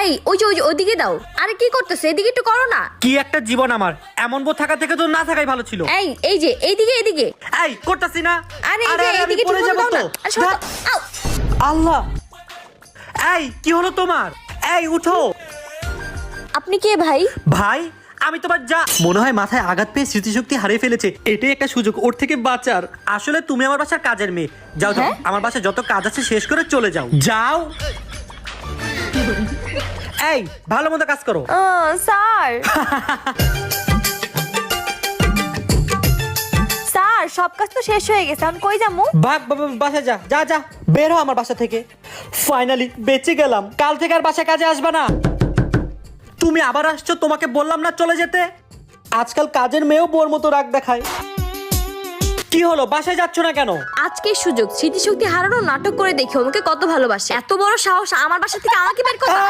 এই ওই যে ওইদিকে দাও। আরে কি করতেছে, এদিকে একটু করো না। কি একটা জীবন আমার, এমন বউ থাকা থেকে তো না থাকাই ভালো ছিল। এই যে এইদিকে। এই করতাছি না। আরে এই যে আমি এইদিকে পড়ে ঠিক যাবো দাও না। তো। আরে সরো তো। আউ। আল্লাহ, এই কি হলো তোমার? এই উঠো। আপনি কে ভাই? ভাই আমি তোমার যা। মনে হয় মাথায় আঘাত পেয়ে স্মৃতিশক্তি হারিয়ে ফেলেছে। এটাই একটা সুযোগ ওর থেকে বাঁচার। আসলে তুমি আমার বাসার কাজের মেয়ে। যাও যাও, হ্যাঁ? আমার বাসায় যত কাজ আছে শেষ করে চলে যাও। যাও। এই ভালো মতো কাজ করো। স্যার স্যার সব কাজ তো শেষ হয়ে গেছে, আমি কই যাবো? ভাগ বাসা যা যা যা, বের হ আমার বাসা থেকে। ফাইনালি বেঁচে গেলাম। কাল থেকে আর বাসায় কাজে আসবে না। তুমি আবার আসছো, তোমাকে বললাম না চলে যেতে। আজকাল কাজের মেয়েও বোর মতো রাগ দেখায়। কি হলো, বাসায় যাচ্ছ না কেন? আজকের সুযোগ, স্মৃতিশক্তি হারানো নাটক করে দেখি ওকে কত ভালোবাসে। এত বড় সাহস আমার বাসা থেকে আমাকে বের করবা?